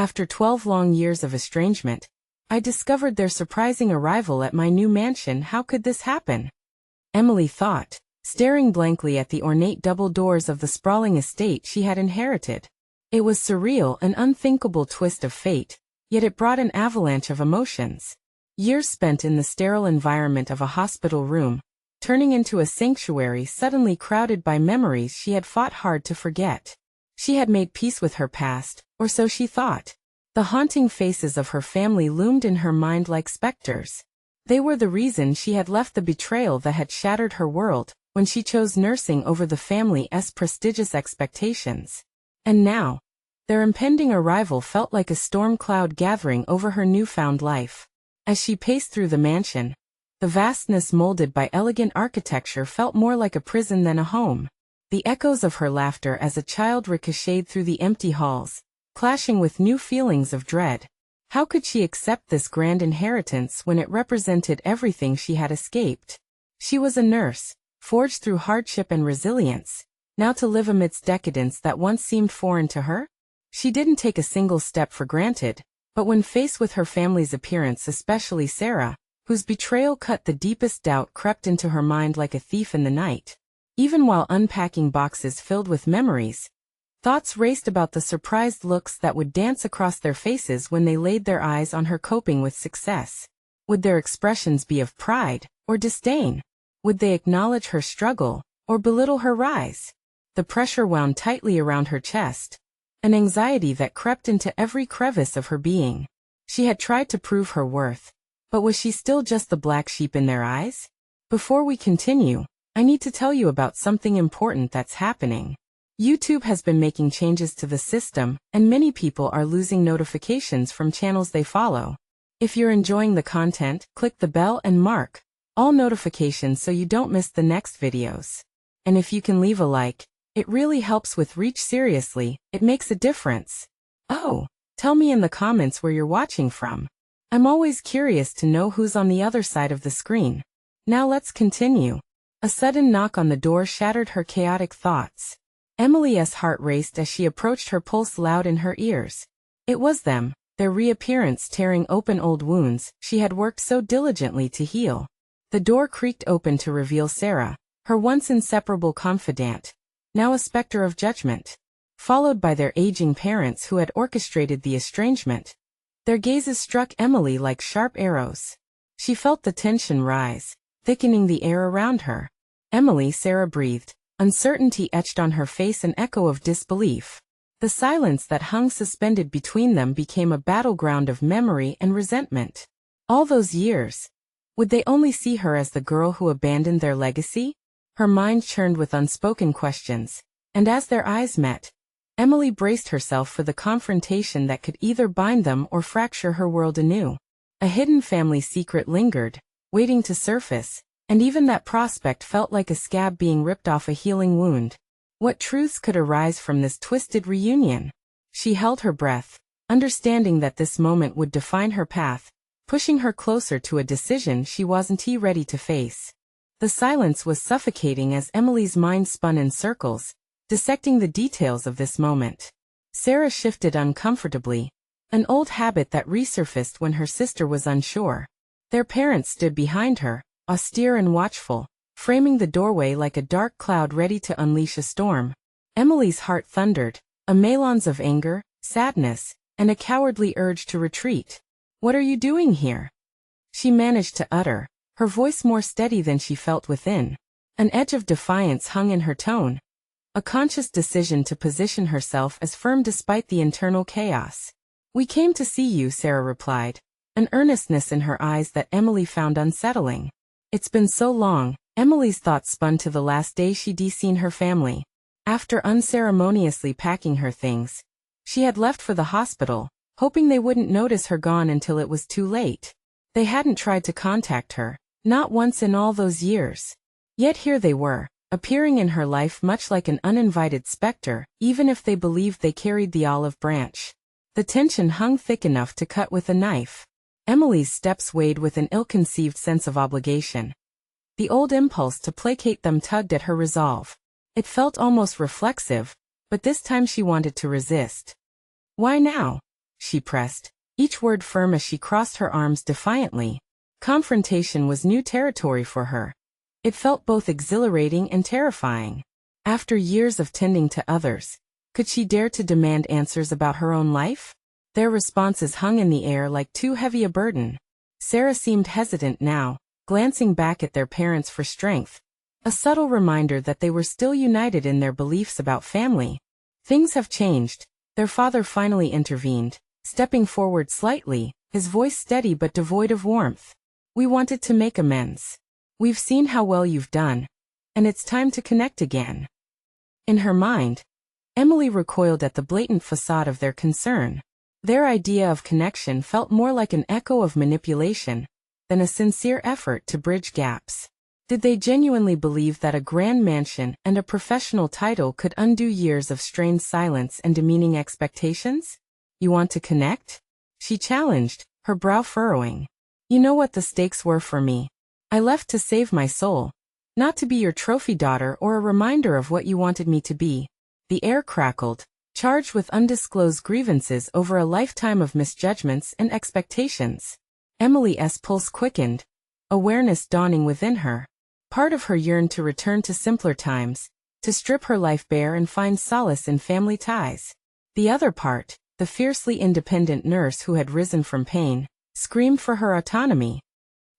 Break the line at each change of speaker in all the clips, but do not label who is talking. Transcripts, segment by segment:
After 12 long years of estrangement, I discovered their surprising arrival at my new mansion. How could this happen? Emily thought, staring blankly at the ornate double doors of the sprawling estate she had inherited. It was surreal, an unthinkable twist of fate, yet it brought an avalanche of emotions. Years spent in the sterile environment of a hospital room, turning into a sanctuary suddenly crowded by memories she had fought hard to forget. She had made peace with her past, or so she thought. The haunting faces of her family loomed in her mind like specters. They were the reason she had left the betrayal that had shattered her world, when she chose nursing over the family's prestigious expectations. And now, their impending arrival felt like a storm cloud gathering over her newfound life. As she paced through the mansion, the vastness molded by elegant architecture felt more like a prison than a home. The echoes of her laughter as a child ricocheted through the empty halls, clashing with new feelings of dread. How could she accept this grand inheritance when it represented everything she had escaped? She was a nurse, forged through hardship and resilience, now to live amidst decadence that once seemed foreign to her? She didn't take a single step for granted, but when faced with her family's appearance, especially Sarah, whose betrayal cut the deepest doubt, crept into her mind like a thief in the night. Even while unpacking boxes filled with memories, thoughts raced about the surprised looks that would dance across their faces when they laid their eyes on her coping with success. Would their expressions be of pride or disdain? Would they acknowledge her struggle or belittle her rise? The pressure wound tightly around her chest, an anxiety that crept into every crevice of her being. She had tried to prove her worth, but was she still just the black sheep in their eyes? Before we continue, I need to tell you about something important that's happening. YouTube has been making changes to the system, and many people are losing notifications from channels they follow. If you're enjoying the content, click the bell and mark all notifications so you don't miss the next videos. And if you can leave a like, it really helps with reach. Seriously, it makes a difference. Oh, tell me in the comments where you're watching from. I'm always curious to know who's on the other side of the screen. Now let's continue. A sudden knock on the door shattered her chaotic thoughts. Emily's heart raced as she approached, her pulse loud in her ears. It was them, their reappearance tearing open old wounds she had worked so diligently to heal. The door creaked open to reveal Sarah, her once inseparable confidant, now a specter of judgment, followed by their aging parents who had orchestrated the estrangement. Their gazes struck Emily like sharp arrows. She felt the tension rise, thickening the air around her. Emily, Sarah breathed, uncertainty etched on her face, an echo of disbelief. The silence that hung suspended between them became a battleground of memory and resentment. All those years, would they only see her as the girl who abandoned their legacy? Her mind churned with unspoken questions, and as their eyes met, Emily braced herself for the confrontation that could either bind them or fracture her world anew. A hidden family secret lingered, waiting to surface, and even that prospect felt like a scab being ripped off a healing wound. What truths could arise from this twisted reunion? She held her breath, understanding that this moment would define her path, pushing her closer to a decision she wasn't ready to face. The silence was suffocating as Emily's mind spun in circles, dissecting the details of this moment. Sarah shifted uncomfortably, an old habit that resurfaced when her sister was unsure. Their parents stood behind her, austere and watchful, framing the doorway like a dark cloud ready to unleash a storm. Emily's heart thundered, a melange of anger, sadness, and a cowardly urge to retreat. "What are you doing here?" she managed to utter, her voice more steady than she felt within. An edge of defiance hung in her tone, a conscious decision to position herself as firm despite the internal chaos. "We came to see you," Sarah replied, an earnestness in her eyes that Emily found unsettling. It's been so long. Emily's thoughts spun to the last day she'd seen her family. After unceremoniously packing her things, she had left for the hospital, hoping they wouldn't notice her gone until it was too late. They hadn't tried to contact her, not once in all those years. Yet here they were, appearing in her life much like an uninvited specter, even if they believed they carried the olive branch. The tension hung thick enough to cut with a knife. Emily's steps weighed with an ill-conceived sense of obligation. The old impulse to placate them tugged at her resolve. It felt almost reflexive, but this time she wanted to resist. "Why now?" she pressed, each word firm as she crossed her arms defiantly. Confrontation was new territory for her. It felt both exhilarating and terrifying. After years of tending to others, could she dare to demand answers about her own life? Their responses hung in the air like too heavy a burden. Sarah seemed hesitant now, glancing back at their parents for strength, a subtle reminder that they were still united in their beliefs about family. Things have changed, their father finally intervened, stepping forward slightly, his voice steady but devoid of warmth. We wanted to make amends. We've seen how well you've done, and it's time to connect again. In her mind, Emily recoiled at the blatant facade of their concern. Their idea of connection felt more like an echo of manipulation than a sincere effort to bridge gaps. Did they genuinely believe that a grand mansion and a professional title could undo years of strained silence and demeaning expectations? You want to connect? She challenged, her brow furrowing. You know what the stakes were for me. I left to save my soul, not to be your trophy daughter or a reminder of what you wanted me to be. The air crackled, charged with undisclosed grievances over a lifetime of misjudgments and expectations. Emily's pulse quickened, awareness dawning within her. Part of her yearned to return to simpler times, to strip her life bare and find solace in family ties. The other part, the fiercely independent nurse who had risen from pain, screamed for her autonomy.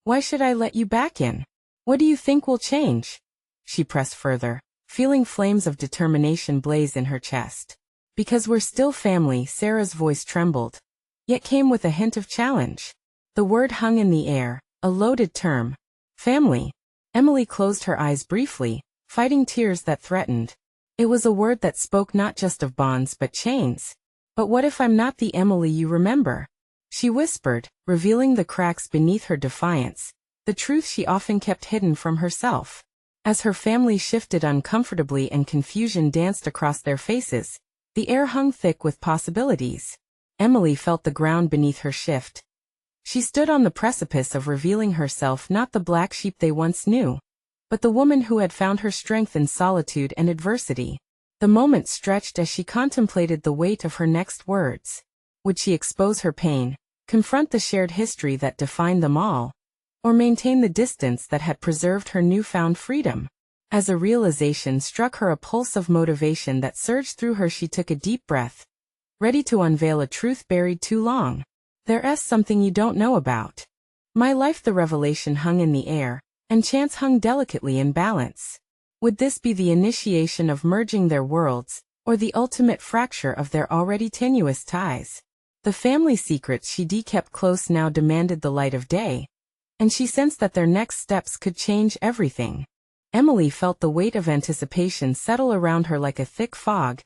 Why should I let you back in? What do you think will change? She pressed further, feeling flames of determination blaze in her chest. Because we're still family, Sarah's voice trembled, yet came with a hint of challenge. The word hung in the air, a loaded term. Family. Emily closed her eyes briefly, fighting tears that threatened. It was a word that spoke not just of bonds but chains. But what if I'm not the Emily you remember? She whispered, revealing the cracks beneath her defiance, the truth she often kept hidden from herself. As her family shifted uncomfortably and confusion danced across their faces, the air hung thick with possibilities. Emily felt the ground beneath her shift. She stood on the precipice of revealing herself, not the black sheep they once knew, but the woman who had found her strength in solitude and adversity. The moment stretched as she contemplated the weight of her next words. Would she expose her pain, confront the shared history that defined them all, or maintain the distance that had preserved her newfound freedom? As a realization struck her, a pulse of motivation that surged through her, she took a deep breath, ready to unveil a truth buried too long. There's something you don't know about my life. The revelation hung in the air, and chance hung delicately in balance. Would this be the initiation of merging their worlds, or the ultimate fracture of their already tenuous ties? The family secrets she kept close now demanded the light of day, and she sensed that their next steps could change everything. Emily felt the weight of anticipation settle around her like a thick fog,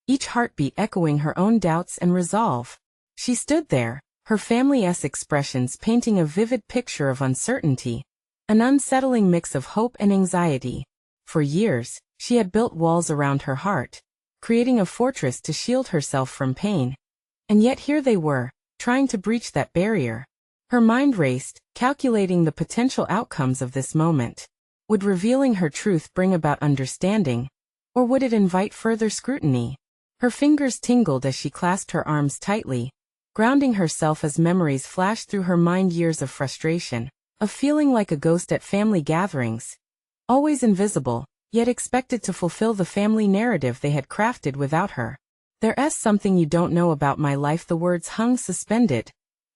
each heartbeat echoing her own doubts and resolve. She stood there, her family's expressions painting a vivid picture of uncertainty, an unsettling mix of hope and anxiety. For years, she had built walls around her heart, creating a fortress to shield herself from pain. And yet here they were, trying to breach that barrier. Her mind raced, calculating the potential outcomes of this moment. Would revealing her truth bring about understanding, or would it invite further scrutiny? Her fingers tingled as she clasped her arms tightly, grounding herself as memories flashed through her mind. Years of frustration, of feeling like a ghost at family gatherings, always invisible, yet expected to fulfill the family narrative they had crafted without her. There's something you don't know about my life. The words hung suspended,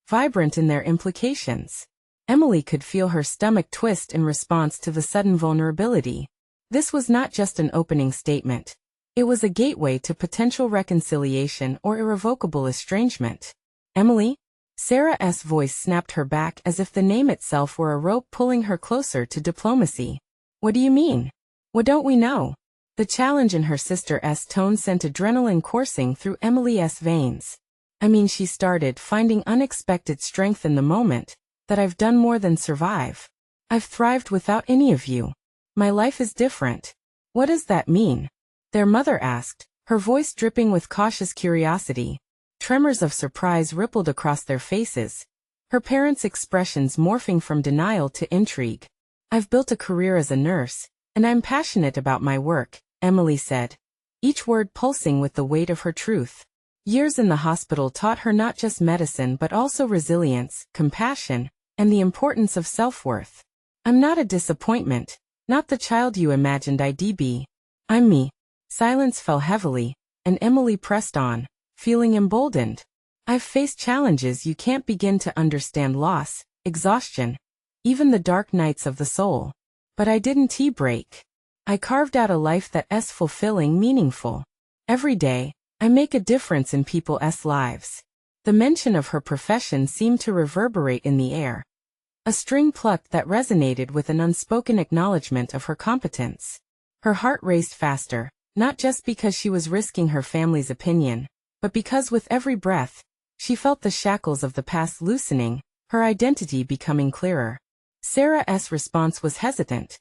vibrant in their implications. Emily could feel her stomach twist in response to the sudden vulnerability. This was not just an opening statement. It was a gateway to potential reconciliation or irrevocable estrangement. Emily? Sarah's voice snapped her back as if the name itself were a rope pulling her closer to diplomacy. What do you mean? What don't we know? The challenge in her sister's tone sent adrenaline coursing through Emily's veins. I mean, she started, finding unexpected strength in the moment, that I've done more than survive. I've thrived without any of you. My life is different. What does that mean? Their mother asked, her voice dripping with cautious curiosity. Tremors of surprise rippled across their faces, her parents' expressions morphing from denial to intrigue. I've built a career as a nurse, and I'm passionate about my work, Emily said, each word pulsing with the weight of her truth. Years in the hospital taught her not just medicine but also resilience, compassion, and the importance of self-worth. I'm not a disappointment, not the child you imagined I'd be. I'm me. Silence fell heavily, and Emily pressed on, feeling emboldened. I've faced challenges you can't begin to understand: loss, exhaustion, even the dark nights of the soul. But I didn't break. I carved out a life that's fulfilling, meaningful. Every day, I make a difference in people's lives. The mention of her profession seemed to reverberate in the air. A string plucked that resonated with an unspoken acknowledgement of her competence. Her heart raced faster, not just because she was risking her family's opinion, but because with every breath, she felt the shackles of the past loosening, her identity becoming clearer. Sarah's response was hesitant,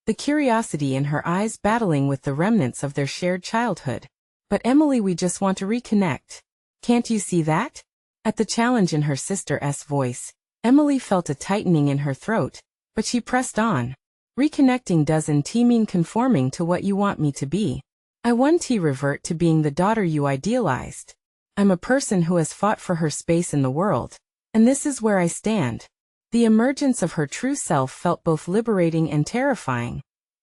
the curiosity in her eyes battling with the remnants of their shared childhood. But Emily, we just want to reconnect. Can't you see that? At the challenge in her sister's voice, Emily felt a tightening in her throat, but she pressed on. Reconnecting doesn't mean conforming to what you want me to be. I want to revert to being the daughter you idealized. I'm a person who has fought for her space in the world, and this is where I stand. The emergence of her true self felt both liberating and terrifying,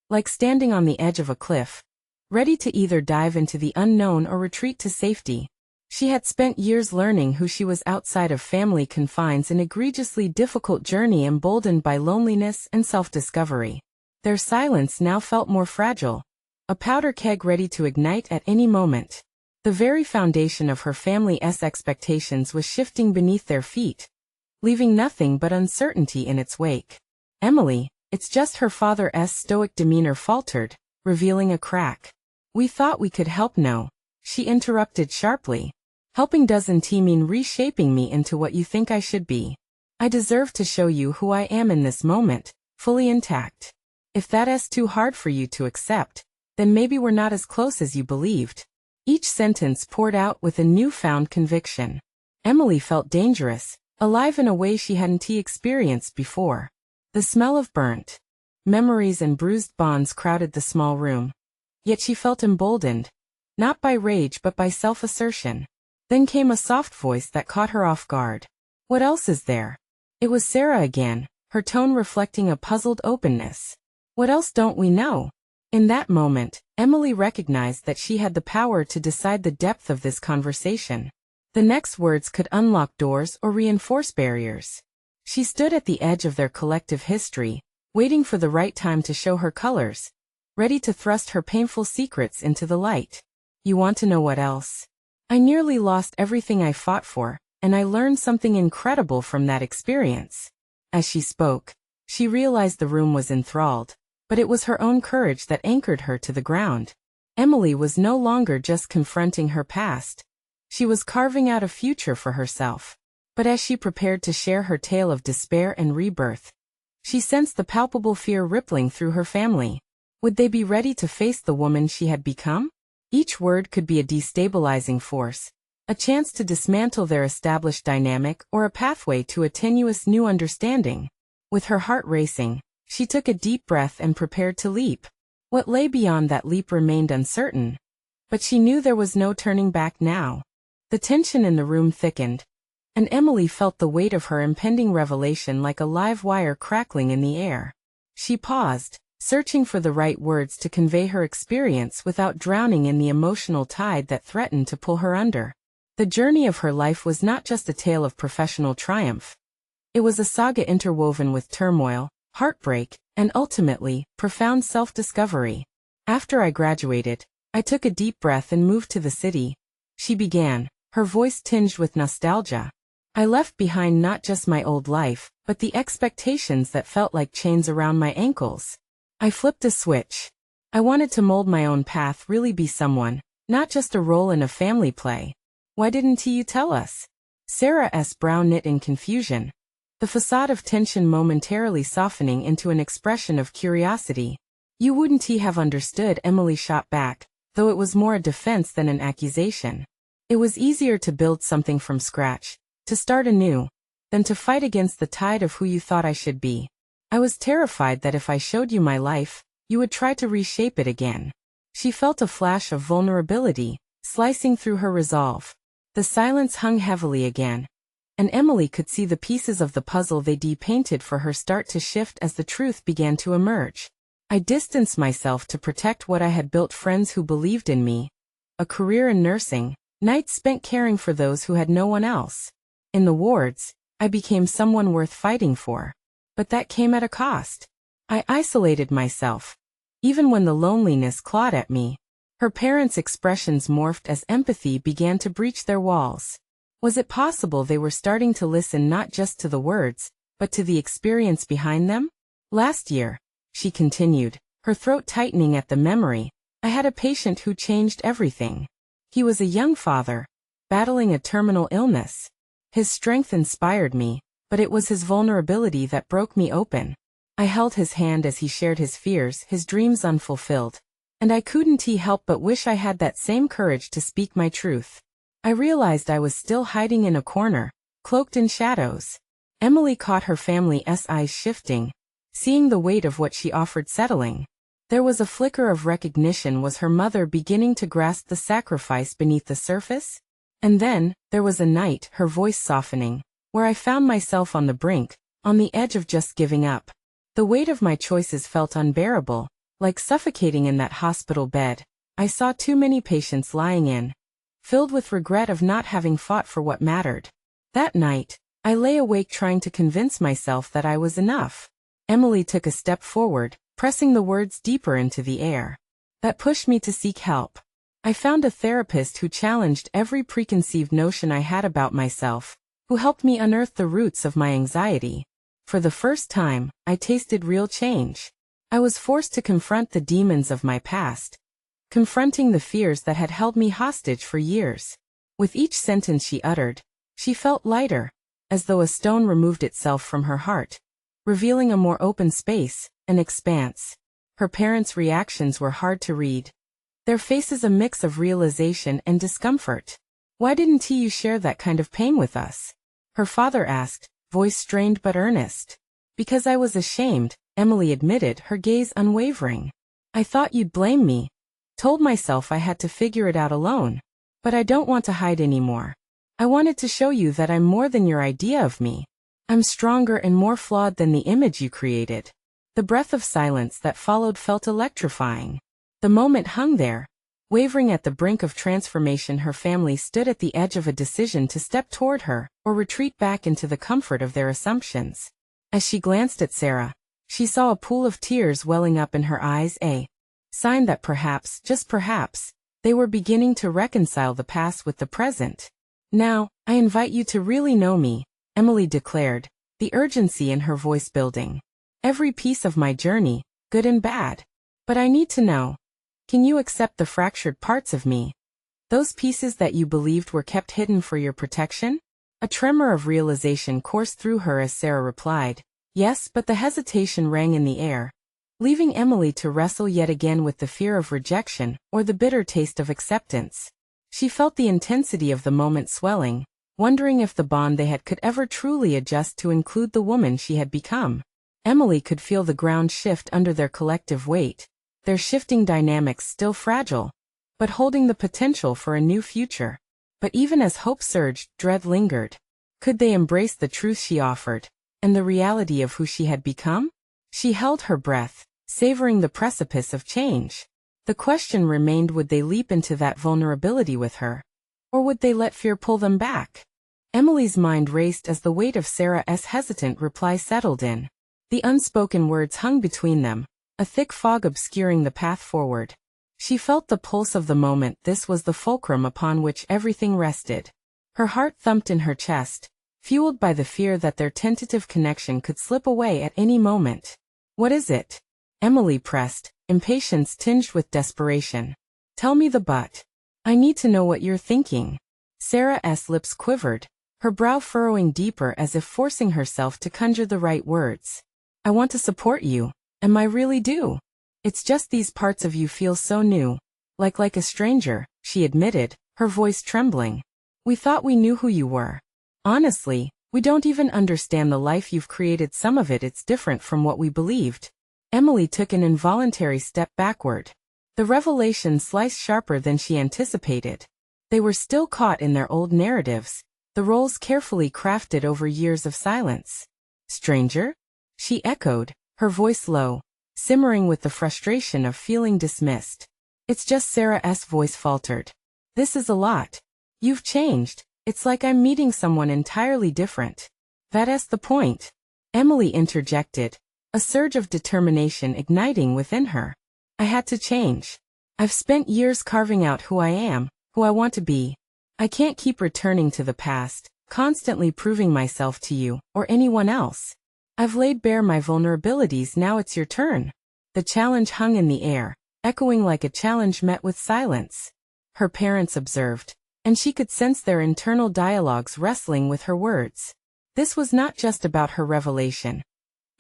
like standing on the edge of a cliff, ready to either dive into the unknown or retreat to safety. She had spent years learning who she was outside of family confines, an egregiously difficult journey emboldened by loneliness and self-discovery. Their silence now felt more fragile, a powder keg ready to ignite at any moment. The very foundation of her family's expectations was shifting beneath their feet, leaving nothing but uncertainty in its wake. Emily, it's just her father's stoic demeanor faltered, revealing a crack. We thought we could help. No, she interrupted sharply. Helping doesn't mean reshaping me into what you think I should be. I deserve to show you who I am in this moment, fully intact. If that's too hard for you to accept, then maybe we're not as close as you believed. Each sentence poured out with a newfound conviction. Emily felt dangerous, alive in a way she hadn't experienced before. The smell of burnt memories and bruised bonds crowded the small room. Yet she felt emboldened, not by rage but by self-assertion. Then came a soft voice that caught her off guard. What else is there? It was Sarah again, her tone reflecting a puzzled openness. What else don't we know? In that moment, Emily recognized that she had the power to decide the depth of this conversation. The next words could unlock doors or reinforce barriers. She stood at the edge of their collective history, waiting for the right time to show her colors, ready to thrust her painful secrets into the light. You want to know what else? I nearly lost everything I fought for, and I learned something incredible from that experience. As she spoke, she realized the room was enthralled, but it was her own courage that anchored her to the ground. Emily was no longer just confronting her past. She was carving out a future for herself. But as she prepared to share her tale of despair and rebirth, she sensed the palpable fear rippling through her family. Would they be ready to face the woman she had become? Each word could be a destabilizing force, a chance to dismantle their established dynamic or a pathway to a tenuous new understanding. With her heart racing, she took a deep breath and prepared to leap. What lay beyond that leap remained uncertain, but she knew there was no turning back now. The tension in the room thickened, and Emily felt the weight of her impending revelation like a live wire crackling in the air. She paused, searching for the right words to convey her experience without drowning in the emotional tide that threatened to pull her under. The journey of her life was not just a tale of professional triumph. It was a saga interwoven with turmoil, heartbreak, and ultimately, profound self-discovery. After I graduated, I took a deep breath and moved to the city. She began, her voice tinged with nostalgia. I left behind not just my old life, but the expectations that felt like chains around my ankles. I flipped a switch. I wanted to mold my own path, really be someone, not just a role in a family play. Why didn't you tell us? Sarah's brow knit in confusion, the facade of tension momentarily softening into an expression of curiosity. You wouldn't have understood, Emily shot back, though it was more a defense than an accusation. It was easier to build something from scratch, to start anew, than to fight against the tide of who you thought I should be. I was terrified that if I showed you my life, you would try to reshape it again. She felt a flash of vulnerability, slicing through her resolve. The silence hung heavily again, and Emily could see the pieces of the puzzle they painted for her start to shift as the truth began to emerge. I distanced myself to protect what I had built: friends who believed in me, a career in nursing, nights spent caring for those who had no one else. In the wards, I became someone worth fighting for. But that came at a cost. I isolated myself. Even when the loneliness clawed at me, her parents' expressions morphed as empathy began to breach their walls. Was it possible they were starting to listen not just to the words, but to the experience behind them? Last year, she continued, her throat tightening at the memory, I had a patient who changed everything. He was a young father, battling a terminal illness. His strength inspired me, but it was his vulnerability that broke me open. I held his hand as he shared his fears, his dreams unfulfilled, and I couldn't help but wish I had that same courage to speak my truth. I realized I was still hiding in a corner, cloaked in shadows. Emily caught her family's eyes shifting, seeing the weight of what she offered settling. There was a flicker of recognition. Was her mother beginning to grasp the sacrifice beneath the surface? And then, there was a night, her voice softening, where I found myself on the brink, on the edge of just giving up. The weight of my choices felt unbearable, like suffocating in that hospital bed. I saw too many patients lying in, filled with regret of not having fought for what mattered. That night, I lay awake trying to convince myself that I was enough. Emily took a step forward, pressing the words deeper into the air. That pushed me to seek help. I found a therapist who challenged every preconceived notion I had about myself, who helped me unearth the roots of my anxiety. For the first time, I tasted real change. I was forced to confront the demons of my past, confronting the fears that had held me hostage for years. With each sentence she uttered, she felt lighter, as though a stone removed itself from her heart, revealing a more open space, an expanse. Her parents' reactions were hard to read. Their faces a mix of realization and discomfort. Why didn't you share that kind of pain with us? Her father asked, voice strained but earnest. Because I was ashamed, Emily admitted, her gaze unwavering. I thought you'd blame me. Told myself I had to figure it out alone. But I don't want to hide anymore. I wanted to show you that I'm more than your idea of me. I'm stronger and more flawed than the image you created. The breath of silence that followed felt electrifying. The moment hung there, wavering at the brink of transformation. Her family stood at the edge of a decision to step toward her, or retreat back into the comfort of their assumptions. As she glanced at Sarah, she saw a pool of tears welling up in her eyes, a sign that perhaps, just perhaps, they were beginning to reconcile the past with the present. Now, I invite you to really know me, Emily declared, the urgency in her voice building. Every piece of my journey, good and bad. But I need to know. Can you accept the fractured parts of me? Those pieces that you believed were kept hidden for your protection? A tremor of realization coursed through her as Sarah replied, yes, but the hesitation rang in the air, leaving Emily to wrestle yet again with the fear of rejection or the bitter taste of acceptance. She felt the intensity of the moment swelling, wondering if the bond they had could ever truly adjust to include the woman she had become. Emily could feel the ground shift under their collective weight, their shifting dynamics still fragile, but holding the potential for a new future. But even as hope surged, dread lingered. Could they embrace the truth she offered, and the reality of who she had become? She held her breath, savoring the precipice of change. The question remained: would they leap into that vulnerability with her? Or would they let fear pull them back? Emily's mind raced as the weight of Sarah's hesitant reply settled in. The unspoken words hung between them, a thick fog obscuring the path forward. She felt the pulse of the moment. This was the fulcrum upon which everything rested. Her heart thumped in her chest, fueled by the fear that their tentative connection could slip away at any moment. What is it? Emily pressed, impatience tinged with desperation. Tell me the but. I need to know what you're thinking. Sarah's lips quivered, her brow furrowing deeper as if forcing herself to conjure the right words. I want to support you, and I really do. It's just these parts of you feel so new. Like a stranger, she admitted, her voice trembling. We thought we knew who you were. Honestly, we don't even understand the life you've created. Some of it's different from what we believed. Emily took an involuntary step backward. The revelation sliced sharper than she anticipated. They were still caught in their old narratives, the roles carefully crafted over years of silence. Stranger? She echoed, her voice low, simmering with the frustration of feeling dismissed. It's just Sarah's voice faltered. This is a lot. You've changed. It's like I'm meeting someone entirely different. That's the point. Emily interjected, a surge of determination igniting within her. I had to change. I've spent years carving out who I am, who I want to be. I can't keep returning to the past, constantly proving myself to you, or anyone else. I've laid bare my vulnerabilities, now it's your turn. The challenge hung in the air, echoing like a challenge met with silence. Her parents observed, and she could sense their internal dialogues wrestling with her words. This was not just about her revelation.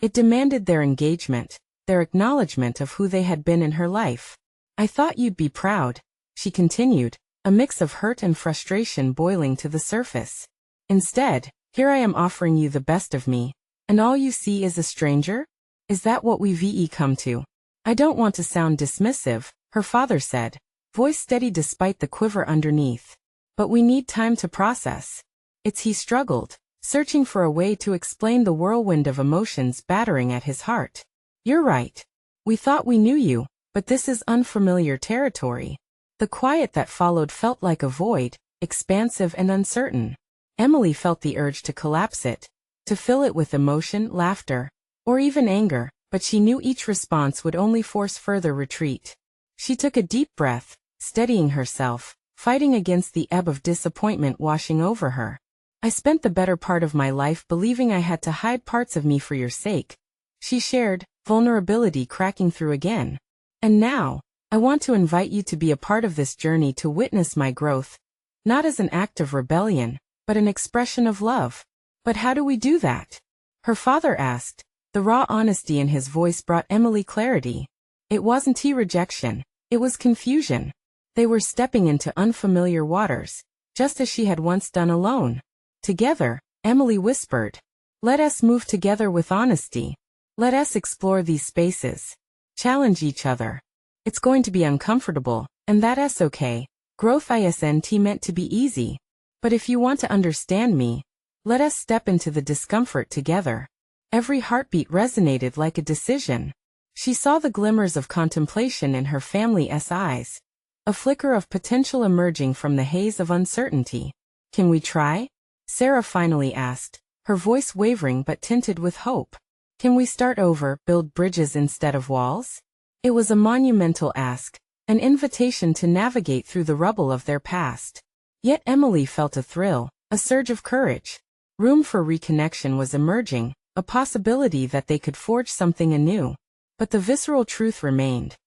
It demanded their engagement, their acknowledgement of who they had been in her life. I thought you'd be proud, she continued, a mix of hurt and frustration boiling to the surface. Instead, here I am offering you the best of me, and all you see is a stranger? Is that what we've come to? I don't want to sound dismissive, her father said, voice steady despite the quiver underneath. But we need time to process. He struggled, searching for a way to explain the whirlwind of emotions battering at his heart. You're right. We thought we knew you, but this is unfamiliar territory. The quiet that followed felt like a void, expansive and uncertain. Emily felt the urge to collapse it, to fill it with emotion, laughter, or even anger, but she knew each response would only force further retreat. She took a deep breath, steadying herself, fighting against the ebb of disappointment washing over her. I spent the better part of my life believing I had to hide parts of me for your sake, she shared, vulnerability cracking through again. And now, I want to invite you to be a part of this journey, to witness my growth, not as an act of rebellion, but an expression of love. But how do we do that? Her father asked. The raw honesty in his voice brought Emily clarity. It wasn't rejection, it was confusion. They were stepping into unfamiliar waters, just as she had once done alone. Together, Emily whispered, let us move together with honesty. Let us explore these spaces. Challenge each other. It's going to be uncomfortable, and that's okay. Growth isn't meant to be easy. But if you want to understand me, let us step into the discomfort together. Every heartbeat resonated like a decision. She saw the glimmers of contemplation in her family's eyes. A flicker of potential emerging from the haze of uncertainty. Can we try? Sarah finally asked, her voice wavering but tinted with hope. Can we start over, build bridges instead of walls? It was a monumental ask, an invitation to navigate through the rubble of their past. Yet Emily felt a thrill, a surge of courage. Room for reconnection was emerging, a possibility that they could forge something anew. But the visceral truth remained.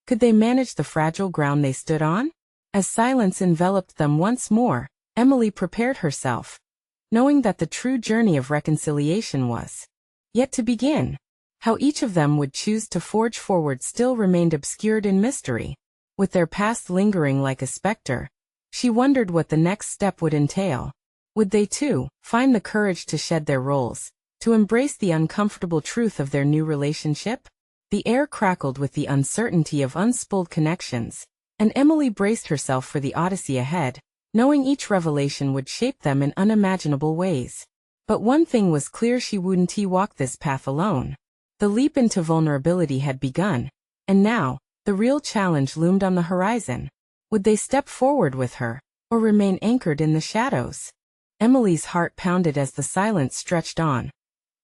Could they manage the fragile ground they stood on? As silence enveloped them once more, Emily prepared herself, knowing that the true journey of reconciliation was yet to begin. How each of them would choose to forge forward still remained obscured in mystery. With their past lingering like a specter, she wondered what the next step would entail. Would they too find the courage to shed their roles, to embrace the uncomfortable truth of their new relationship? The air crackled with the uncertainty of unspooled connections, and Emily braced herself for the odyssey ahead, knowing each revelation would shape them in unimaginable ways. But one thing was clear, she wouldn't walk this path alone. The leap into vulnerability had begun, and now, the real challenge loomed on the horizon. Would they step forward with her, or remain anchored in the shadows? Emily's heart pounded as the silence stretched on,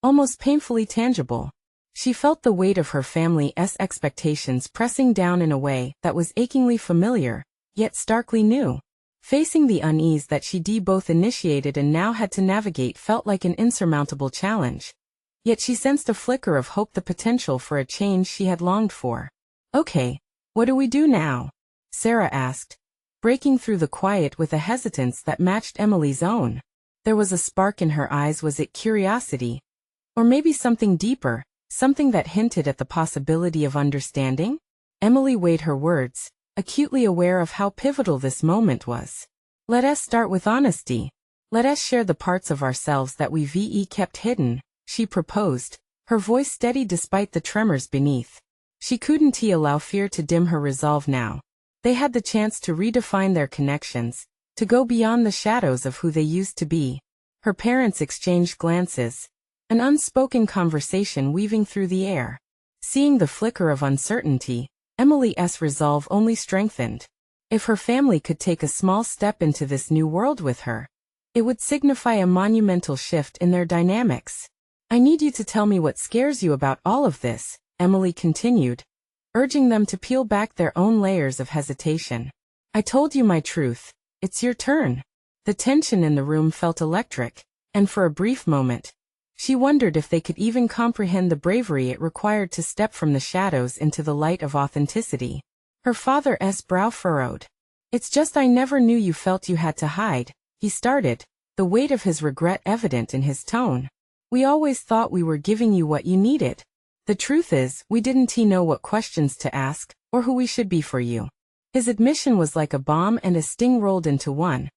almost painfully tangible. She felt the weight of her family's expectations pressing down in a way that was achingly familiar, yet starkly new. Facing the unease that she both initiated and now had to navigate felt like an insurmountable challenge. Yet she sensed a flicker of hope, the potential for a change she had longed for. Okay, what do we do now? Sarah asked, breaking through the quiet with a hesitance that matched Emily's own. There was a spark in her eyes. Was it curiosity? Or maybe something deeper, something that hinted at the possibility of understanding? Emily weighed her words, acutely aware of how pivotal this moment was. Let us start with honesty. Let us share the parts of ourselves that we've kept hidden, she proposed, her voice steady despite the tremors beneath. She couldn't allow fear to dim her resolve now. They had the chance to redefine their connections, to go beyond the shadows of who they used to be. Her parents exchanged glances, an unspoken conversation weaving through the air. Seeing the flicker of uncertainty, Emily's resolve only strengthened. If her family could take a small step into this new world with her, it would signify a monumental shift in their dynamics. I need you to tell me what scares you about all of this, Emily continued, urging them to peel back their own layers of hesitation. I told you my truth. It's your turn. The tension in the room felt electric, and for a brief moment, she wondered if they could even comprehend the bravery it required to step from the shadows into the light of authenticity. Her father's brow furrowed. It's just I never knew you felt you had to hide, he started, the weight of his regret evident in his tone. We always thought we were giving you what you needed. The truth is, we didn't know what questions to ask, or who we should be for you. His admission was like a bomb and a sting rolled into one.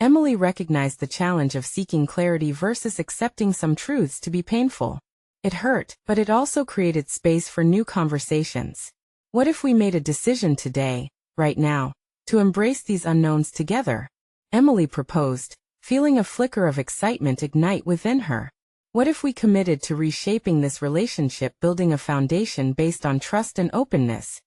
Emily recognized the challenge of seeking clarity versus accepting some truths to be painful. It hurt, but it also created space for new conversations. What if we made a decision today, right now, to embrace these unknowns together? Emily proposed, feeling a flicker of excitement ignite within her. What if we committed to reshaping this relationship, building a foundation based on trust and openness,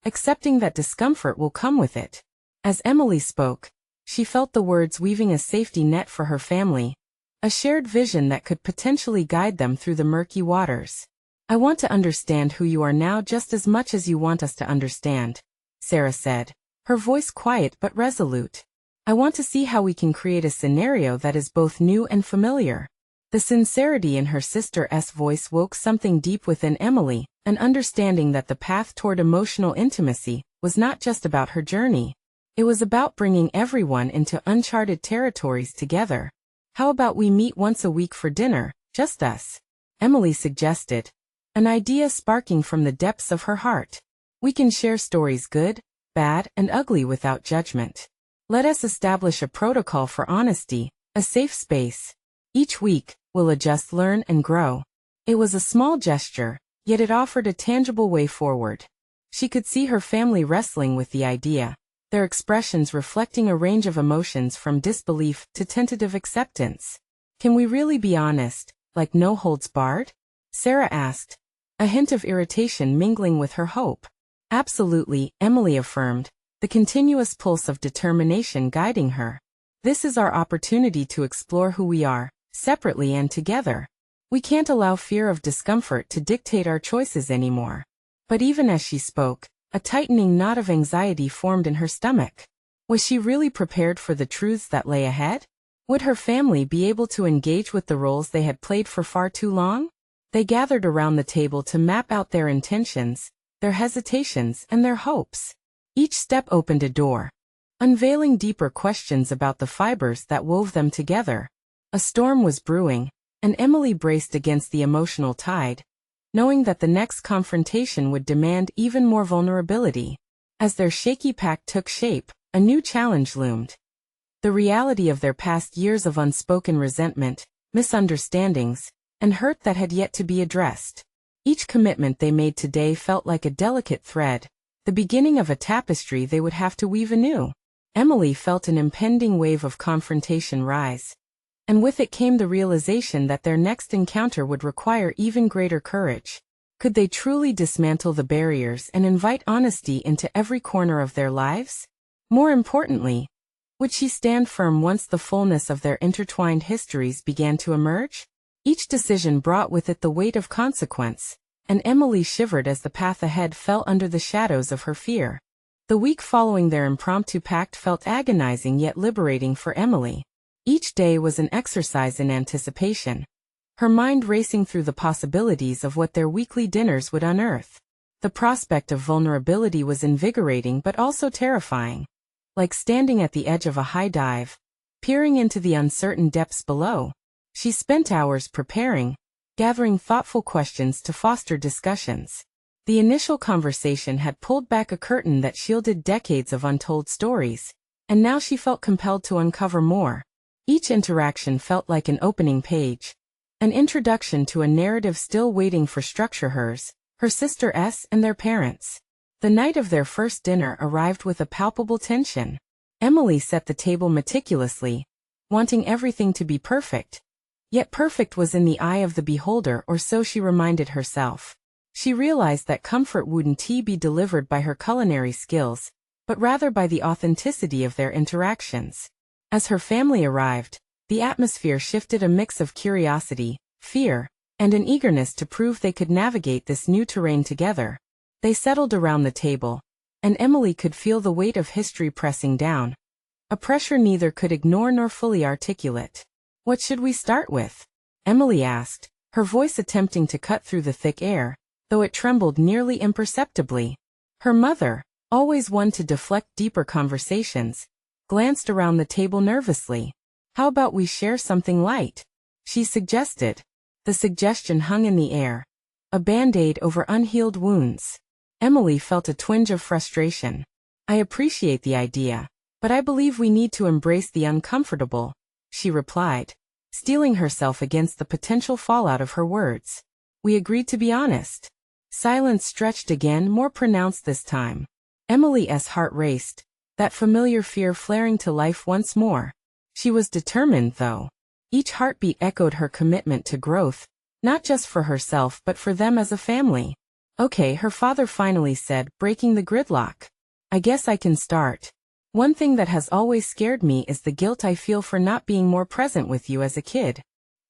accepting that discomfort will come with it? As Emily spoke, she felt the words weaving a safety net for her family, a shared vision that could potentially guide them through the murky waters. I want to understand who you are now just as much as you want us to understand, Sarah said, her voice quiet but resolute. I want to see how we can create a scenario that is both new and familiar. The sincerity in her sister's voice woke something deep within Emily, an understanding that the path toward emotional intimacy was not just about her journey. It was about bringing everyone into uncharted territories together. How about we meet once a week for dinner, just us? Emily suggested, an idea sparking from the depths of her heart. We can share stories good, bad, and ugly without judgment. Let us establish a protocol for honesty, a safe space. Each week, we'll adjust, learn, and grow. It was a small gesture, yet it offered a tangible way forward. She could see her family wrestling with the idea, their expressions reflecting a range of emotions from disbelief to tentative acceptance. Can we really be honest, like no holds barred? Sarah asked, a hint of irritation mingling with her hope. Absolutely, Emily affirmed, the continuous pulse of determination guiding her. This is our opportunity to explore who we are, separately and together. We can't allow fear of discomfort to dictate our choices anymore. But even as she spoke, a tightening knot of anxiety formed in her stomach. Was she really prepared for the truths that lay ahead? Would her family be able to engage with the roles they had played for far too long? They gathered around the table to map out their intentions, their hesitations, and their hopes. Each step opened a door, unveiling deeper questions about the fibers that wove them together. A storm was brewing, and Emily braced against the emotional tide, knowing that the next confrontation would demand even more vulnerability. As their shaky pact took shape, a new challenge loomed. The reality of their past years of unspoken resentment, misunderstandings, and hurt that had yet to be addressed. Each commitment they made today felt like a delicate thread, the beginning of a tapestry they would have to weave anew. Emily felt an impending wave of confrontation rise, and with it came the realization that their next encounter would require even greater courage. Could they truly dismantle the barriers and invite honesty into every corner of their lives? More importantly, would she stand firm once the fullness of their intertwined histories began to emerge? Each decision brought with it the weight of consequence, and Emily shivered as the path ahead fell under the shadows of her fear. The week following their impromptu pact felt agonizing yet liberating for Emily. Each day was an exercise in anticipation, her mind racing through the possibilities of what their weekly dinners would unearth. The prospect of vulnerability was invigorating but also terrifying. Like standing at the edge of a high dive, peering into the uncertain depths below. She spent hours preparing, gathering thoughtful questions to foster discussions. The initial conversation had pulled back a curtain that shielded decades of untold stories, and now she felt compelled to uncover more. Each interaction felt like an opening page, an introduction to a narrative still waiting for structure. Hers, her sister's, and their parents. The night of their first dinner arrived with a palpable tension. Emily set the table meticulously, wanting everything to be perfect. Yet perfect was in the eye of the beholder, or so she reminded herself. She realized that comfort wouldn't be delivered by her culinary skills, but rather by the authenticity of their interactions. As her family arrived, the atmosphere shifted, a mix of curiosity, fear, and an eagerness to prove they could navigate this new terrain together. They settled around the table, and Emily could feel the weight of history pressing down, a pressure neither could ignore nor fully articulate. "What should we start with?" Emily asked, her voice attempting to cut through the thick air, though it trembled nearly imperceptibly. Her mother, always one to deflect deeper conversations, glanced around the table nervously. "How about we share something light?" she suggested. The suggestion hung in the air, a band-aid over unhealed wounds. Emily felt a twinge of frustration. "I appreciate the idea, but I believe we need to embrace the uncomfortable," she replied, steeling herself against the potential fallout of her words. "We agreed to be honest." Silence stretched again, more pronounced this time. Emily's heart raced, that familiar fear flaring to life once more. She was determined, though. Each heartbeat echoed her commitment to growth, not just for herself but for them as a family. "Okay," her father finally said, breaking the gridlock. "I guess I can start. One thing that has always scared me is the guilt I feel for not being more present with you as a kid."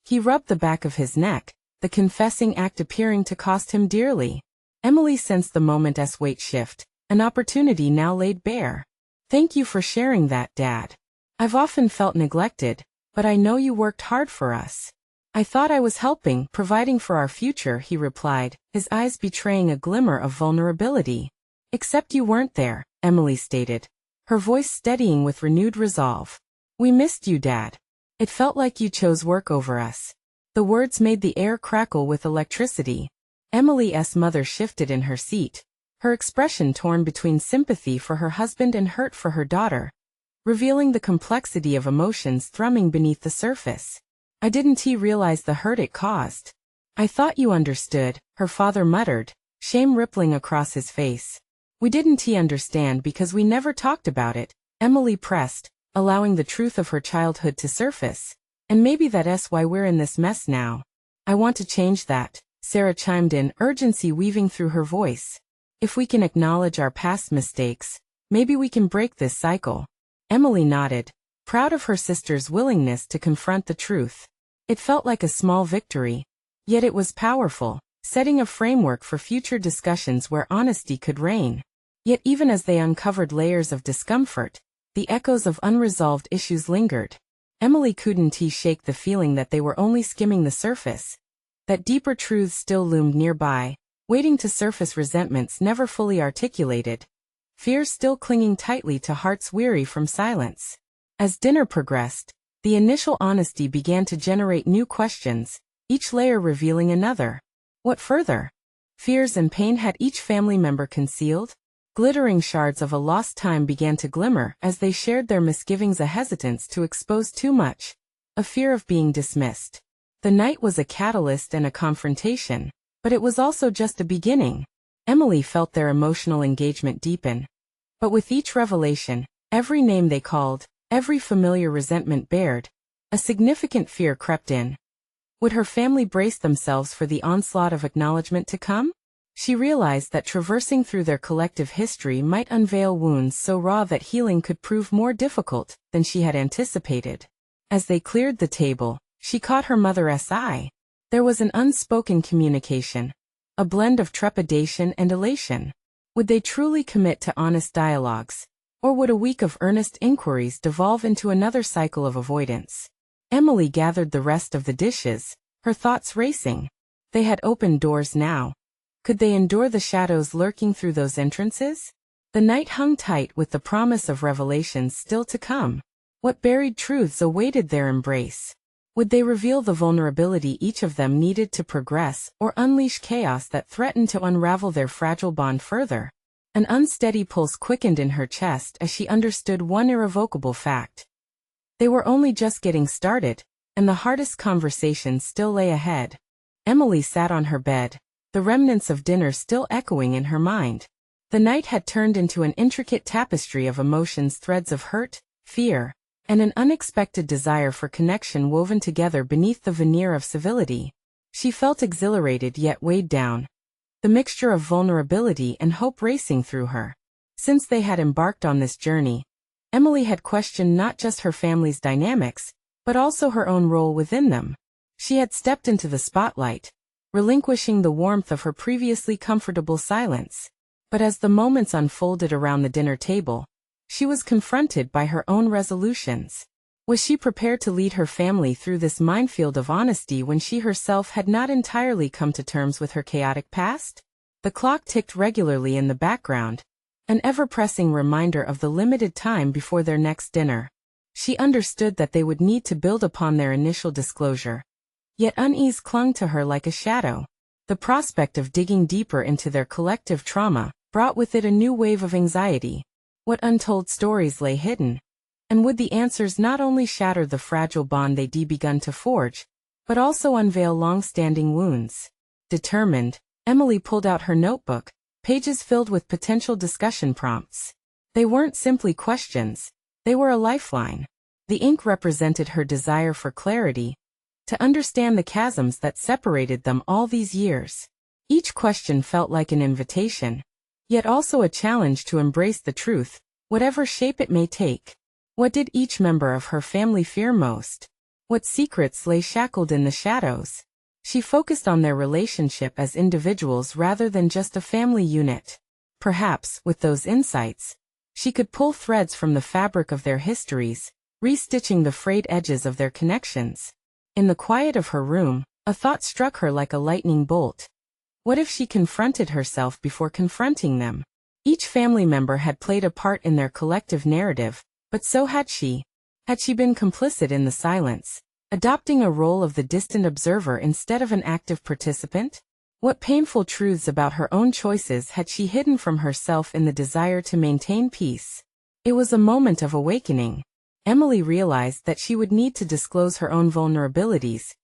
He rubbed the back of his neck, the confessing act appearing to cost him dearly. Emily sensed the moment's weight shift, an opportunity now laid bare. "Thank you for sharing that, Dad. I've often felt neglected, but I know you worked hard for us." "I thought I was helping, providing for our future," he replied, his eyes betraying a glimmer of vulnerability. "Except you weren't there," Emily stated, her voice steadying with renewed resolve. "We missed you, Dad. It felt like you chose work over us." The words made the air crackle with electricity. Emily's mother shifted in her seat, her expression torn between sympathy for her husband and hurt for her daughter, revealing the complexity of emotions thrumming beneath the surface. "I didn't realize the hurt it caused." "I thought you understood," her father muttered, shame rippling across his face. "We didn't understand because we never talked about it," Emily pressed, allowing the truth of her childhood to surface. "And maybe that's why we're in this mess now." "I want to change that," Sarah chimed in, urgency weaving through her voice. "If we can acknowledge our past mistakes, maybe we can break this cycle." Emily nodded, proud of her sister's willingness to confront the truth. It felt like a small victory, yet it was powerful, setting a framework for future discussions where honesty could reign. Yet even as they uncovered layers of discomfort, the echoes of unresolved issues lingered. Emily couldn't shake the feeling that they were only skimming the surface, that deeper truths still loomed nearby, waiting to surface, resentments never fully articulated, fears still clinging tightly to hearts weary from silence. As dinner progressed, the initial honesty began to generate new questions, each layer revealing another. What further fears and pain had each family member concealed? Glittering shards of a lost time began to glimmer as they shared their misgivings, a hesitance to expose too much, a fear of being dismissed. The night was a catalyst and a confrontation, but it was also just a beginning. Emily felt their emotional engagement deepen. But with each revelation, every name they called, every familiar resentment bared, a significant fear crept in. Would her family brace themselves for the onslaught of acknowledgement to come? She realized that traversing through their collective history might unveil wounds so raw that healing could prove more difficult than she had anticipated. As they cleared the table, she caught her mother's eye. There was an unspoken communication, a blend of trepidation and elation. Would they truly commit to honest dialogues, or would a week of earnest inquiries devolve into another cycle of avoidance? Emily gathered the rest of the dishes, her thoughts racing. They had opened doors now. Could they endure the shadows lurking through those entrances? The night hung tight with the promise of revelations still to come. What buried truths awaited their embrace? Would they reveal the vulnerability each of them needed to progress, or unleash chaos that threatened to unravel their fragile bond further? An unsteady pulse quickened in her chest as she understood one irrevocable fact. They were only just getting started, and the hardest conversations still lay ahead. Emily sat on her bed, the remnants of dinner still echoing in her mind. The night had turned into an intricate tapestry of emotions, threads of hurt, fear, and an unexpected desire for connection woven together beneath the veneer of civility. She felt exhilarated yet weighed down, the mixture of vulnerability and hope racing through her. Since they had embarked on this journey, Emily had questioned not just her family's dynamics, but also her own role within them. She had stepped into the spotlight, relinquishing the warmth of her previously comfortable silence. But as the moments unfolded around the dinner table, she was confronted by her own resolutions. Was she prepared to lead her family through this minefield of honesty when she herself had not entirely come to terms with her chaotic past? The clock ticked regularly in the background, an ever-pressing reminder of the limited time before their next dinner. She understood that they would need to build upon their initial disclosure. Yet unease clung to her like a shadow. The prospect of digging deeper into their collective trauma brought with it a new wave of anxiety. What untold stories lay hidden? And would the answers not only shatter the fragile bond they'd begun to forge, but also unveil long-standing wounds? Determined, Emily pulled out her notebook, pages filled with potential discussion prompts. They weren't simply questions, they were a lifeline. The ink represented her desire for clarity, to understand the chasms that separated them all these years. Each question felt like an invitation, yet also a challenge to embrace the truth, whatever shape it may take. What did each member of her family fear most? What secrets lay shackled in the shadows? She focused on their relationship as individuals rather than just a family unit. Perhaps, with those insights, she could pull threads from the fabric of their histories, restitching the frayed edges of their connections. In the quiet of her room, a thought struck her like a lightning bolt. What if she confronted herself before confronting them? Each family member had played a part in their collective narrative, but so had she. Had she been complicit in the silence, adopting a role of the distant observer instead of an active participant? What painful truths about her own choices had she hidden from herself in the desire to maintain peace? It was a moment of awakening. Emily realized that she would need to disclose her own vulnerabilities,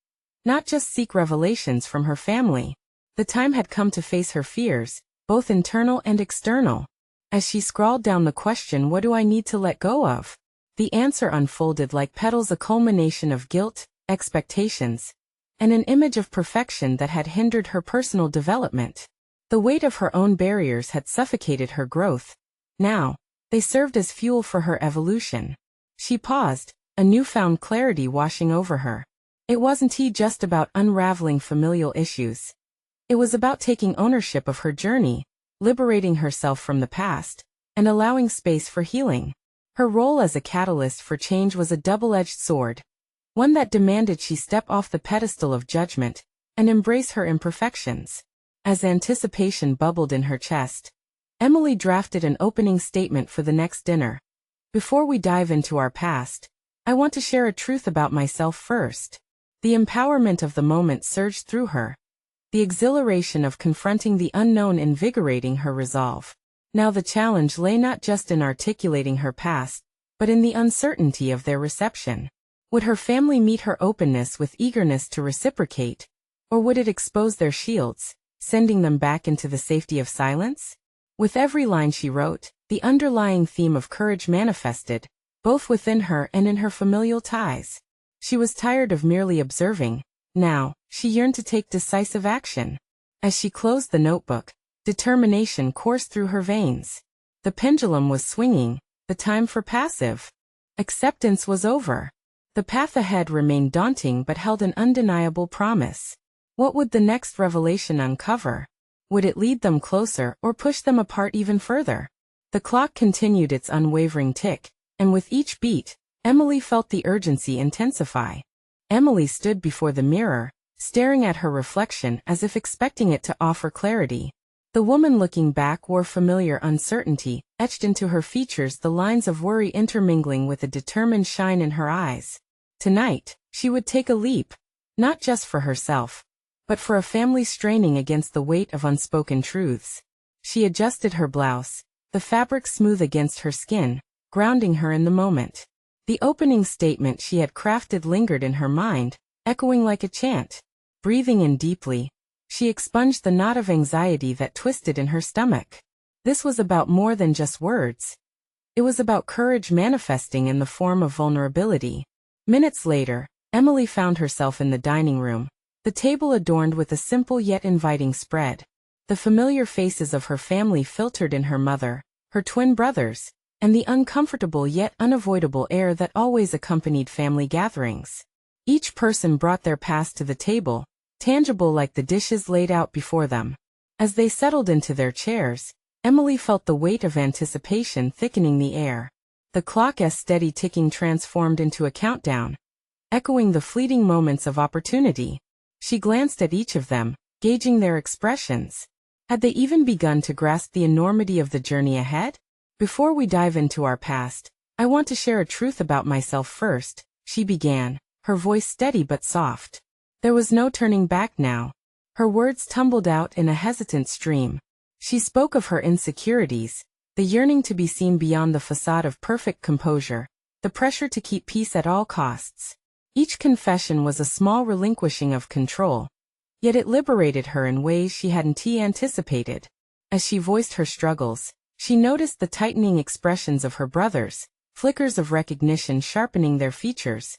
not just seek revelations from her family. The time had come to face her fears, both internal and external. As she scrawled down the question, "What do I need to let go of?" the answer unfolded like petals, a culmination of guilt, expectations, and an image of perfection that had hindered her personal development. The weight of her own barriers had suffocated her growth. Now, they served as fuel for her evolution. She paused, a newfound clarity washing over her. It wasn't just about unraveling familial issues. It was about taking ownership of her journey, liberating herself from the past, and allowing space for healing. Her role as a catalyst for change was a double-edged sword, one that demanded she step off the pedestal of judgment and embrace her imperfections. As anticipation bubbled in her chest, Emily drafted an opening statement for the next dinner. "Before we dive into our past, I want to share a truth about myself first." The empowerment of the moment surged through her, the exhilaration of confronting the unknown invigorating her resolve. Now the challenge lay not just in articulating her past, but in the uncertainty of their reception. Would her family meet her openness with eagerness to reciprocate, or would it expose their shields, sending them back into the safety of silence? With every line she wrote, the underlying theme of courage manifested, both within her and in her familial ties. She was tired of merely observing. Now, she yearned to take decisive action. As she closed the notebook, determination coursed through her veins. The pendulum was swinging, the time for passive acceptance was over. The path ahead remained daunting but held an undeniable promise. What would the next revelation uncover? Would it lead them closer or push them apart even further? The clock continued its unwavering tick, and with each beat, Emily felt the urgency intensify. Emily stood before the mirror, staring at her reflection as if expecting it to offer clarity. The woman looking back wore familiar uncertainty, etched into her features, the lines of worry intermingling with a determined shine in her eyes. Tonight, she would take a leap, not just for herself, but for a family straining against the weight of unspoken truths. She adjusted her blouse, the fabric smooth against her skin, grounding her in the moment. The opening statement she had crafted lingered in her mind, echoing like a chant. Breathing in deeply, she expunged the knot of anxiety that twisted in her stomach. This was about more than just words. It was about courage manifesting in the form of vulnerability. Minutes later, Emily found herself in the dining room, the table adorned with a simple yet inviting spread. The familiar faces of her family filtered in her mother, her twin brothers, and the uncomfortable yet unavoidable air that always accompanied family gatherings. Each person brought their past to the table, tangible like the dishes laid out before them. As they settled into their chairs, Emily felt the weight of anticipation thickening the air. The clock's steady ticking transformed into a countdown, echoing the fleeting moments of opportunity. She glanced at each of them, gauging their expressions. Had they even begun to grasp the enormity of the journey ahead? Before we dive into our past, I want to share a truth about myself first, she began, her voice steady but soft. There was no turning back now. Her words tumbled out in a hesitant stream. She spoke of her insecurities, the yearning to be seen beyond the facade of perfect composure, the pressure to keep peace at all costs. Each confession was a small relinquishing of control, yet it liberated her in ways she hadn't anticipated. As she voiced her struggles, she noticed the tightening expressions of her brothers, flickers of recognition sharpening their features.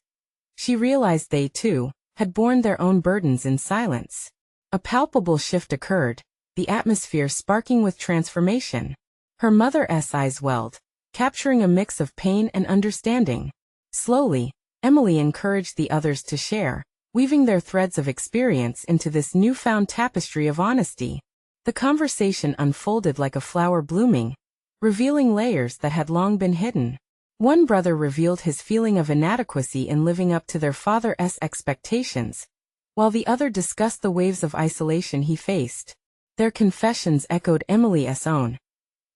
She realized they, too, had borne their own burdens in silence. A palpable shift occurred, the atmosphere sparking with transformation. Her mother's eyes welled, capturing a mix of pain and understanding. Slowly, Emily encouraged the others to share, weaving their threads of experience into this newfound tapestry of honesty. The conversation unfolded like a flower blooming, revealing layers that had long been hidden. One brother revealed his feeling of inadequacy in living up to their father's expectations, while the other discussed the waves of isolation he faced. Their confessions echoed Emily's own,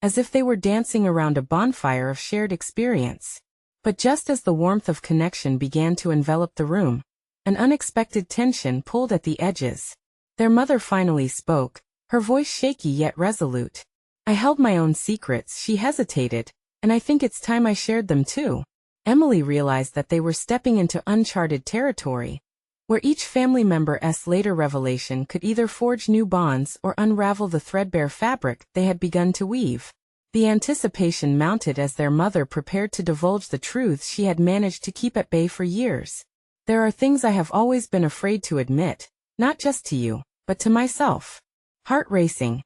as if they were dancing around a bonfire of shared experience. But just as the warmth of connection began to envelop the room, an unexpected tension pulled at the edges. Their mother finally spoke, her voice shaky yet resolute. I held my own secrets, she hesitated, and I think it's time I shared them too. Emily realized that they were stepping into uncharted territory, where each family member's later revelation could either forge new bonds or unravel the threadbare fabric they had begun to weave. The anticipation mounted as their mother prepared to divulge the truths she had managed to keep at bay for years. There are things I have always been afraid to admit, not just to you, but to myself. Heart racing.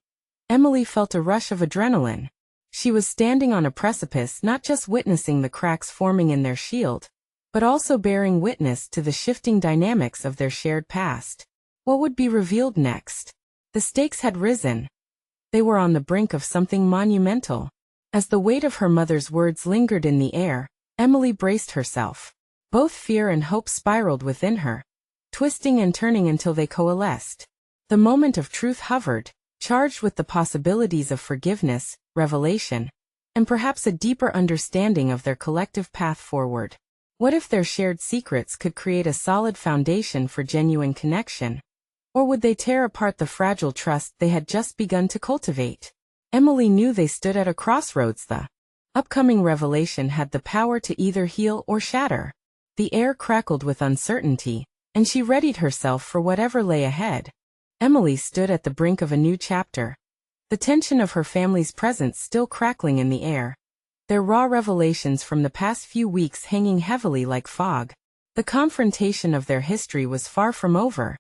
Emily felt a rush of adrenaline. She was standing on a precipice, not just witnessing the cracks forming in their shield, but also bearing witness to the shifting dynamics of their shared past. What would be revealed next? The stakes had risen. They were on the brink of something monumental. As the weight of her mother's words lingered in the air, Emily braced herself. Both fear and hope spiraled within her, twisting and turning until they coalesced. The moment of truth hovered, charged with the possibilities of forgiveness, revelation, and perhaps a deeper understanding of their collective path forward. What if their shared secrets could create a solid foundation for genuine connection? Or would they tear apart the fragile trust they had just begun to cultivate? Emily knew they stood at a crossroads. The upcoming revelation had the power to either heal or shatter. The air crackled with uncertainty, and she readied herself for whatever lay ahead. Emily stood at the brink of a new chapter, the tension of her family's presence still crackling in the air, their raw revelations from the past few weeks hanging heavily like fog. The confrontation of their history was far from over,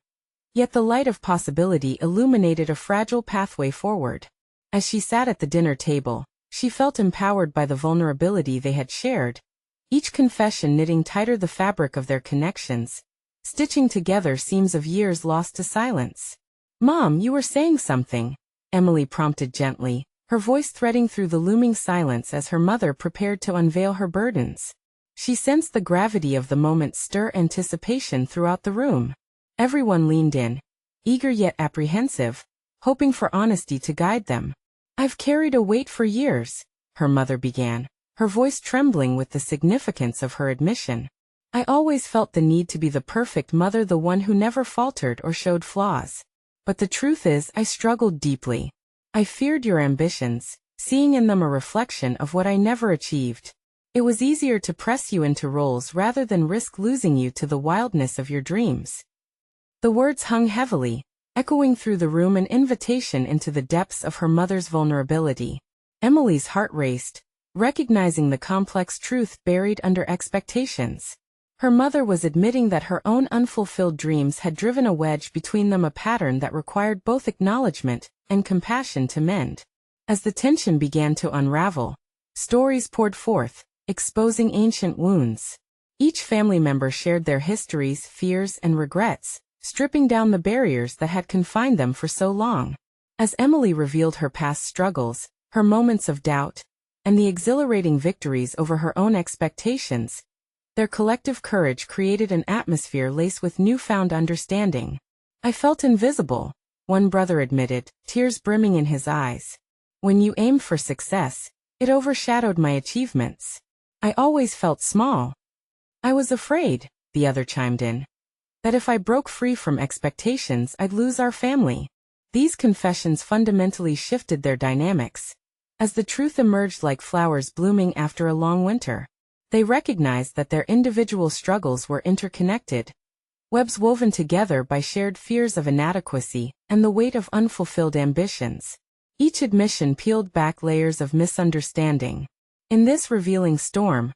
yet the light of possibility illuminated a fragile pathway forward. As she sat at the dinner table, she felt empowered by the vulnerability they had shared, each confession knitting tighter the fabric of their connections, stitching together seams of years lost to silence. "Mom, you were saying something," Emily prompted gently, her voice threading through the looming silence as her mother prepared to unveil her burdens. She sensed the gravity of the moment stir anticipation throughout the room. Everyone leaned in, eager yet apprehensive, hoping for honesty to guide them. "I've carried a weight for years," her mother began, her voice trembling with the significance of her admission. "I always felt the need to be the perfect mother, the one who never faltered or showed flaws. But the truth is, I struggled deeply. I feared your ambitions, seeing in them a reflection of what I never achieved. It was easier to press you into roles rather than risk losing you to the wildness of your dreams." The words hung heavily, echoing through the room, an invitation into the depths of her mother's vulnerability. Emily's heart raced, recognizing the complex truth buried under expectations. Her mother was admitting that her own unfulfilled dreams had driven a wedge between them, a pattern that required both acknowledgement and compassion to mend. As the tension began to unravel, stories poured forth, exposing ancient wounds. Each family member shared their histories, fears, and regrets, stripping down the barriers that had confined them for so long. As Emily revealed her past struggles, her moments of doubt, and the exhilarating victories over her own expectations, their collective courage created an atmosphere laced with newfound understanding. "I felt invisible," one brother admitted, tears brimming in his eyes. "When you aimed for success, it overshadowed my achievements. I always felt small." "I was afraid," the other chimed in, "that if I broke free from expectations, I'd lose our family." These confessions fundamentally shifted their dynamics. As the truth emerged like flowers blooming after a long winter, they recognized that their individual struggles were interconnected, webs woven together by shared fears of inadequacy and the weight of unfulfilled ambitions. Each admission peeled back layers of misunderstanding. In this revealing storm,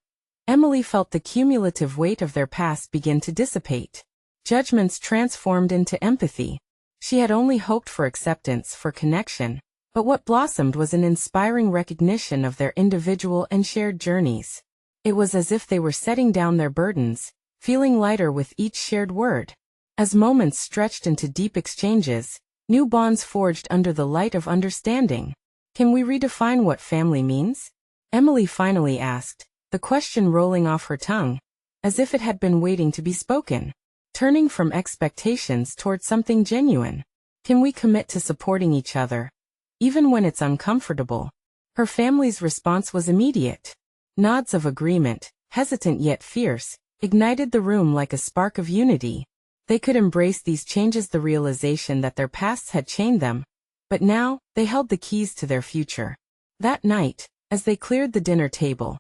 Emily felt the cumulative weight of their past begin to dissipate. Judgments transformed into empathy. She had only hoped for acceptance, for connection, but what blossomed was an inspiring recognition of their individual and shared journeys. It was as if they were setting down their burdens, feeling lighter with each shared word. As moments stretched into deep exchanges, new bonds forged under the light of understanding. "Can we redefine what family means?" Emily finally asked, the question rolling off her tongue, as if it had been waiting to be spoken. "Turning from expectations toward something genuine. Can we commit to supporting each other, even when it's uncomfortable?" Her family's response was immediate. Nods of agreement, hesitant yet fierce, ignited the room like a spark of unity. They could embrace these changes, the realization that their pasts had chained them, but now, they held the keys to their future. That night, as they cleared the dinner table,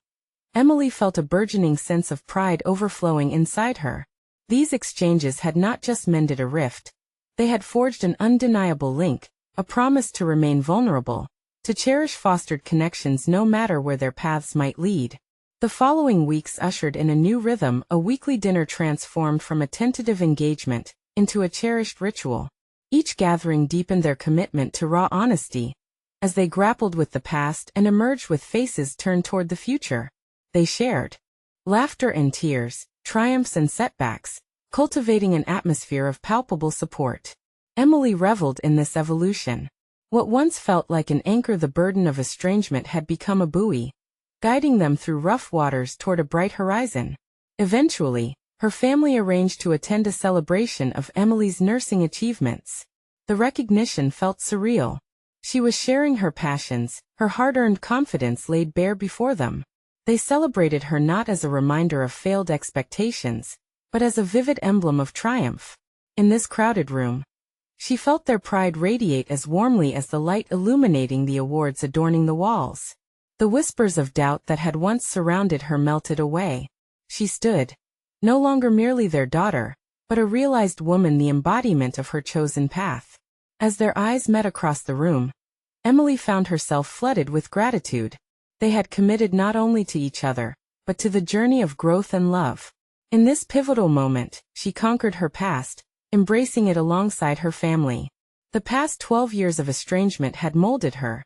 Emily felt a burgeoning sense of pride overflowing inside her. These exchanges had not just mended a rift, they had forged an undeniable link, a promise to remain vulnerable, to cherish fostered connections no matter where their paths might lead. The following weeks ushered in a new rhythm, a weekly dinner transformed from a tentative engagement into a cherished ritual. Each gathering deepened their commitment to raw honesty. As they grappled with the past and emerged with faces turned toward the future, they shared laughter and tears, triumphs and setbacks, cultivating an atmosphere of palpable support. Emily reveled in this evolution. What once felt like an anchor, the burden of estrangement, had become a buoy, guiding them through rough waters toward a bright horizon. Eventually, her family arranged to attend a celebration of Emily's nursing achievements. The recognition felt surreal. She was sharing her passions, her hard-earned confidence laid bare before them. They celebrated her not as a reminder of failed expectations, but as a vivid emblem of triumph. In this crowded room, she felt their pride radiate as warmly as the light illuminating the awards adorning the walls. The whispers of doubt that had once surrounded her melted away. She stood, no longer merely their daughter, but a realized woman, the embodiment of her chosen path. As their eyes met across the room, Emily found herself flooded with gratitude. They had committed not only to each other, but to the journey of growth and love. In this pivotal moment, she conquered her past, embracing it alongside her family. The past 12 years of estrangement had molded her,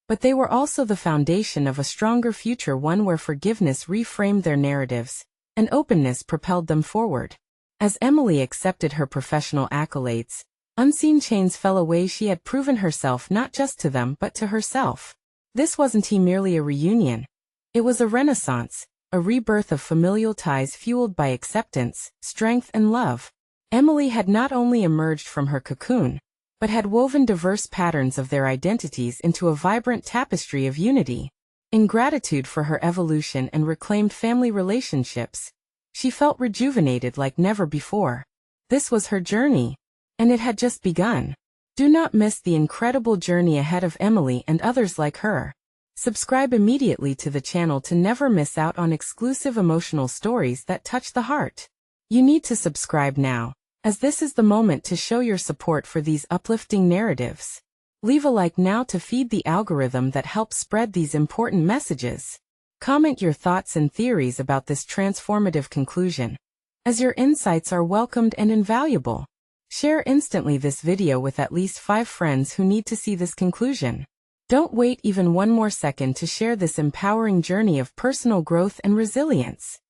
but they were also the foundation of a stronger future, one where forgiveness reframed their narratives, and openness propelled them forward. As Emily accepted her professional accolades, unseen chains fell away. She had proven herself not just to them but to herself. This wasn't merely a reunion. It was a renaissance, a rebirth of familial ties fueled by acceptance, strength, and love. Emily had not only emerged from her cocoon, but had woven diverse patterns of their identities into a vibrant tapestry of unity. In gratitude for her evolution and reclaimed family relationships, she felt rejuvenated like never before. This was her journey, and it had just begun. Do not miss the incredible journey ahead of Emily and others like her. Subscribe immediately to the channel to never miss out on exclusive emotional stories that touch the heart. You need to subscribe now, as this is the moment to show your support for these uplifting narratives. Leave a like now to feed the algorithm that helps spread these important messages. Comment your thoughts and theories about this transformative conclusion, as your insights are welcomed and invaluable. Share instantly this video with at least 5 friends who need to see this conclusion. Don't wait even one more second to share this empowering journey of personal growth and resilience.